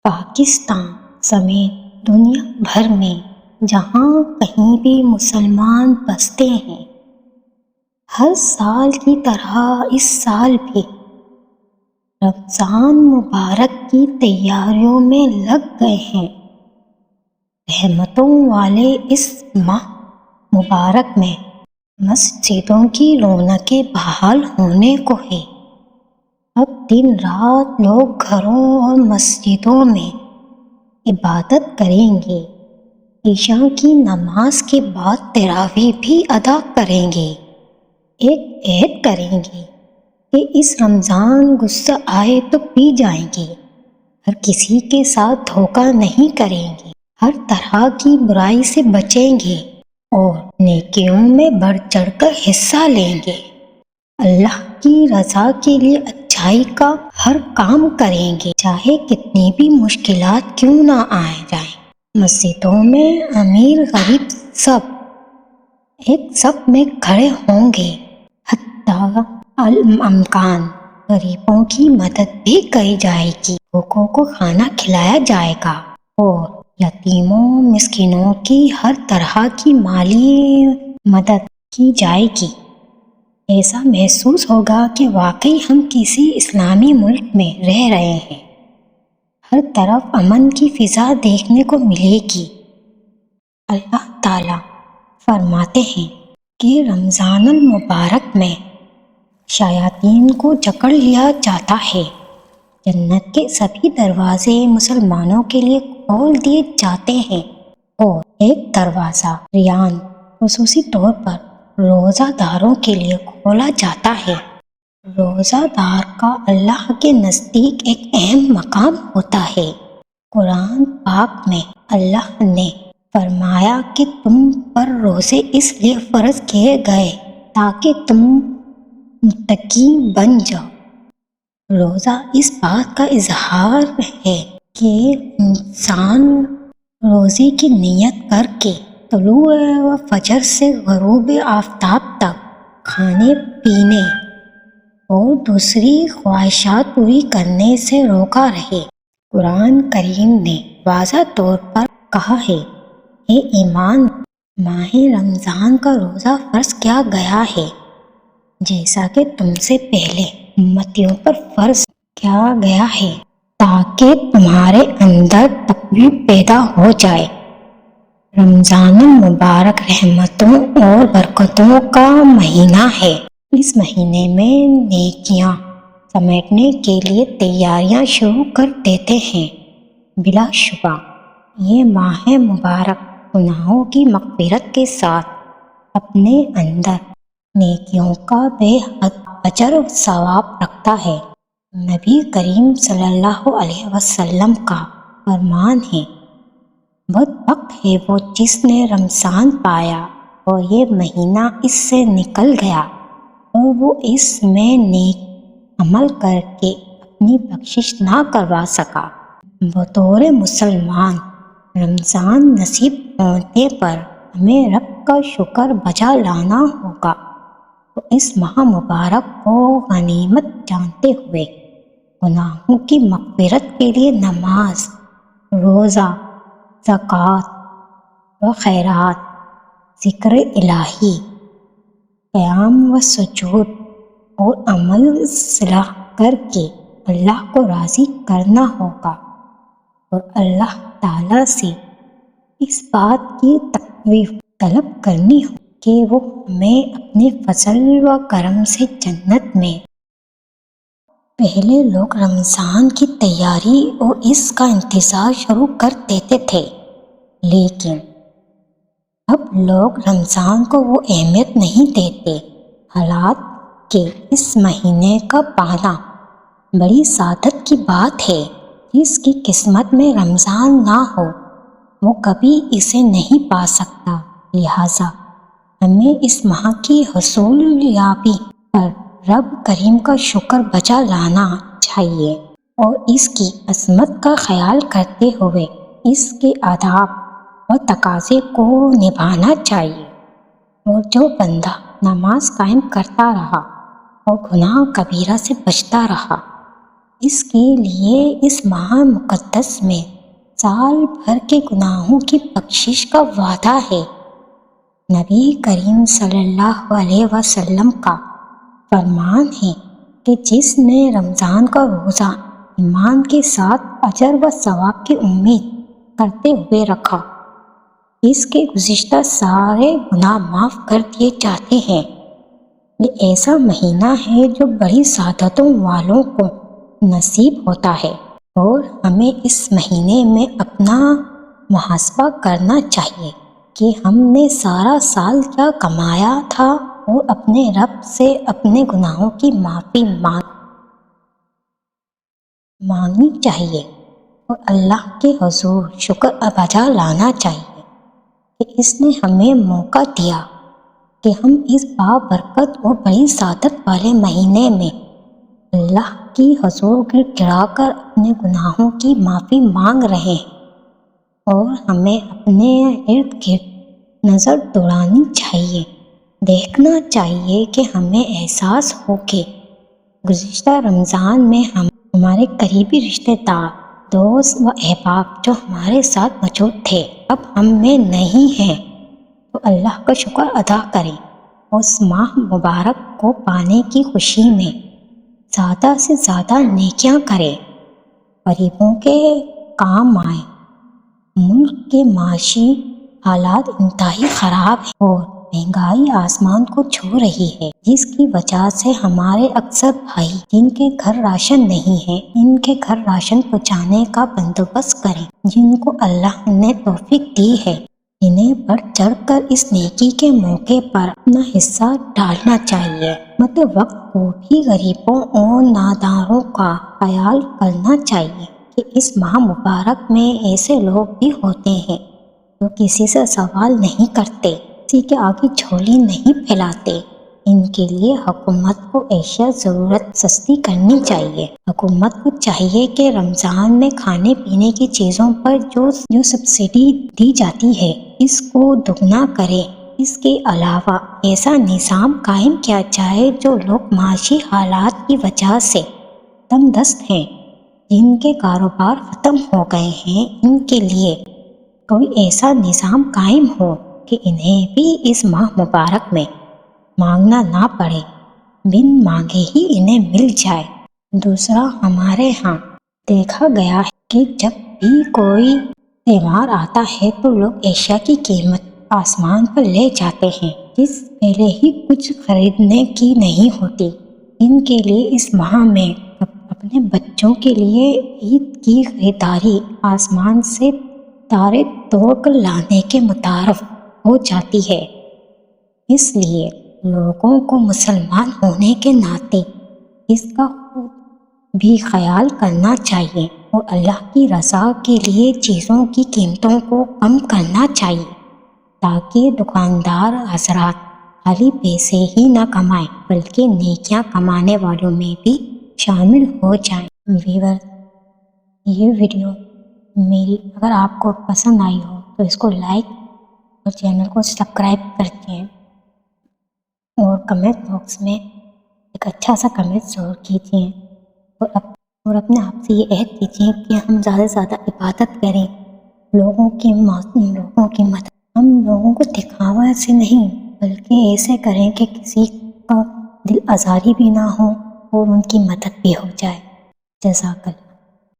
پاکستان سمیت دنیا بھر میں جہاں کہیں بھی مسلمان بستے ہیں، ہر سال کی طرح اس سال بھی رمضان مبارک کی تیاریوں میں لگ گئے ہیں۔ رحمتوں والے اس ماہ مبارک میں مسجدوں کی رونقیں بحال ہونے کو ہے۔ اب دن رات لوگ گھروں اور مسجدوں میں عبادت کریں گے، عشاء کی نماز کے بعد تراویح بھی ادا کریں گے۔ ایک عہد کریں گے کہ اس رمضان غصہ آئے تو پی جائیں گے، ہر کسی کے ساتھ دھوکہ نہیں کریں گے، ہر طرح کی برائی سے بچیں گے اور نیکیوں میں بڑھ چڑھ کر حصہ لیں گے۔ اللہ کی رضا کے لیے اچھائی کا ہر کام کریں گے، چاہے کتنی بھی مشکلات کیوں نہ آ جائیں۔ مسجدوں میں امیر غریب سب ایک صف میں کھڑے ہوں گے، حتیٰ الامکان غریبوں کی مدد بھی کی جائے گی، بھوکوں کو کھانا کھلایا جائے گا اور یتیموں مسکینوں کی ہر طرح کی مالی مدد کی جائے گی۔ ایسا محسوس ہوگا کہ واقعی ہم کسی اسلامی ملک میں رہ رہے ہیں، ہر طرف امن کی فضا دیکھنے کو ملے گی۔ اللہ تعالیٰ فرماتے ہیں کہ رمضان المبارک میں شیاطین کو جکڑ لیا جاتا ہے، جنت کے سبھی دروازے مسلمانوں کے لیے کھول دیے جاتے ہیں اور ایک دروازہ ریان خصوصی طور پر روزہ داروں کے لیے کھولا جاتا ہے۔ روزہ دار کا اللہ کے نزدیک ایک اہم مقام ہوتا ہے۔ قرآن پاک میں اللہ نے فرمایا کہ تم پر روزے اس لیے فرض کیے گئے تاکہ تم متقی بن جاؤ۔ روزہ اس بات کا اظہار ہے کہ انسان روزے کی نیت کر کے طلوع فجر سے غروب آفتاب تک کھانے پینے اور دوسری خواہشات پوری کرنے سے روکا رہے۔ قرآن کریم نے واضح طور پر کہا ہے، اے ایمان، ماہ رمضان کا روزہ فرض کیا گیا ہے جیسا کہ تم سے پہلے امتیوں پر فرض کیا گیا ہے، تاکہ تمہارے اندر تقوی پیدا ہو جائے۔ رمضان المبارک رحمتوں اور برکتوں کا مہینہ ہے۔ اس مہینے میں نیکیاں سمیٹنے کے لیے تیاریاں شروع کر دیتے ہیں۔ بلا شبہ یہ ماہ مبارک گناہوں کی مغفرت کے ساتھ اپنے اندر نیکیوں کا بے حد اجر و ثواب رکھتا ہے۔ نبی کریم صلی اللہ علیہ وسلم کا فرمان ہے، بدبخت ہے وہ جس نے رمضان پایا اور یہ مہینہ اس سے نکل گیا اور وہ اس میں نیک عمل کر کے اپنی بخشش نہ کروا سکا۔ بطور مسلمان رمضان نصیب ہونے پر ہمیں رب کا شکر بجا لانا ہوگا اور اس ماہ مبارک کو غنیمت جانتے ہوئے گناہوں کی مغفرت کے لیے نماز، روزہ، زکوٰۃ و خیرات، ذکر الہی، قیام و سجود اور عمل صالح کر کے اللہ کو راضی کرنا ہوگا اور اللہ تعالیٰ سے اس بات کی تخفیف طلب کرنی ہو کہ وہ ہمیں اپنے فضل و کرم سے جنت میں۔ پہلے لوگ رمضان کی تیاری اور اس کا انتظار شروع کر دیتے تھے، لیکن اب لوگ رمضان کو وہ اہمیت نہیں دیتے۔ حالات کہ اس مہینے کا پانا بڑی سعادت کی بات ہے۔ جس کی قسمت میں رمضان نہ ہو وہ کبھی اسے نہیں پا سکتا، لہٰذا ہمیں اس ماہ کی حصول یابی پر رب کریم کا شکر بجا لانا چاہیے اور اس کی عظمت کا خیال کرتے ہوئے اس کے آداب و تقاضے کو نبھانا چاہیے۔ اور جو بندہ نماز قائم کرتا رہا اور گناہ کبیرہ سے بچتا رہا اس کے لیے اس ماہ مقدس میں سال بھر کے گناہوں کی بخشش کا وعدہ ہے۔ نبی کریم صلی اللہ علیہ وسلم کا فرمان ہے کہ جس نے رمضان کا روزہ ایمان کے ساتھ اجر و ثواب کی امید کرتے ہوئے رکھا، اس کے گزشتہ سارے گناہ معاف کر دیے جاتے ہیں۔ یہ ایسا مہینہ ہے جو بڑی سعادتوں والوں کو نصیب ہوتا ہے، اور ہمیں اس مہینے میں اپنا محاسبہ کرنا چاہیے کہ ہم نے سارا سال کیا کمایا تھا، اور اپنے رب سے اپنے گناہوں کی معافی مانگنی چاہیے، اور اللہ کے حضور شکر بجا لانا چاہیے کہ اس نے ہمیں موقع دیا کہ ہم اس بابرکت اور بڑی سعادت والے مہینے میں اللہ کی حضور گڑ کر اپنے گناہوں کی معافی مانگ رہے ہیں، اور ہمیں اپنے ارد گرد نظر دوڑانی چاہیے، دیکھنا چاہیے کہ ہمیں احساس ہو کہ گزشتہ رمضان میں ہمارے قریبی رشتہ دار، دوست و احباب جو ہمارے ساتھ موجود تھے اب ہم میں نہیں ہیں، تو اللہ کا شکر ادا کریں، اس ماہ مبارک کو پانے کی خوشی میں زیادہ سے زیادہ نیکیاں کریں، غریبوں کے کام آئیں۔ ملک کے معاشی حالات انتہائی خراب ہیں اور مہنگائی آسمان کو چھو رہی ہے، جس کی وجہ سے ہمارے اکثر بھائی جن کے گھر راشن نہیں ہے، ان کے گھر راشن پہنچانے کا بندوبست کریں۔ جن کو اللہ نے توفیق دی ہے، انہیں بڑھ چڑھ کر اس نیکی کے موقع پر اپنا حصہ ڈالنا چاہیے۔ وقت کو بھی غریبوں اور ناداروں کا خیال کرنا چاہیے کہ اس ماہ مبارک میں ایسے لوگ بھی ہوتے ہیں جو کسی سے سوال نہیں کرتے، کسی کے آگے جھولی نہیں پھیلاتے۔ ان کے لیے حکومت کو اشیاء ضرورت سستی کرنی چاہیے۔ حکومت کو چاہیے کہ رمضان میں کھانے پینے کی چیزوں پر جو سبسڈی دی جاتی ہے اس کو دگنا کرے۔ اس کے علاوہ ایسا نظام قائم کیا جائے جو لوگ معاشی حالات کی وجہ سے تنگ دست ہیں، جن کے کاروبار ختم ہو گئے ہیں، ان کے لیے کوئی ایسا نظام قائم ہو کہ انہیں بھی اس ماہ مبارک میں مانگنا نہ پڑے، بن مانگے ہی انہیں مل جائے۔ دوسرا، ہمارے ہاں دیکھا گیا ہے کہ جب بھی کوئی تہوار آتا ہے تو لوگ اشیاء کی قیمت آسمان پر لے جاتے ہیں، جس پہلے ہی کچھ خریدنے کی نہیں ہوتی۔ ان کے لیے اس ماہ میں اپنے بچوں کے لیے عید کی خریداری آسمان سے تارے توڑ کر لانے کے مترادف ہو جاتی ہے۔ اس لیے لوگوں کو مسلمان ہونے کے ناطے اس کا خود بھی خیال کرنا چاہیے اور اللہ کی رضا کے لیے چیزوں کی قیمتوں کو کم کرنا چاہیے، تاکہ دکاندار حضرات خالی پیسے ہی نہ کمائیں بلکہ نیکیاں کمانے والوں میں بھی شامل ہو جائیں۔ ویورز، یہ ویڈیو میری اگر آپ کو پسند آئی ہو تو اس کو لائک اور چینل کو سبسکرائب کر دیں، اور کمنٹ باکس میں ایک اچھا سا کمنٹ ضرور کیجیے، اور اپنے آپ سے یہ عہد کیجیے کہ ہم زیادہ سے زیادہ عبادت کریں، لوگوں کی مدد، ہم لوگوں کو دکھاوا سے نہیں بلکہ ایسے کریں کہ کسی کا دل آزاری بھی نہ ہو اور ان کی مدد بھی ہو جائے۔ جزاک اللہ۔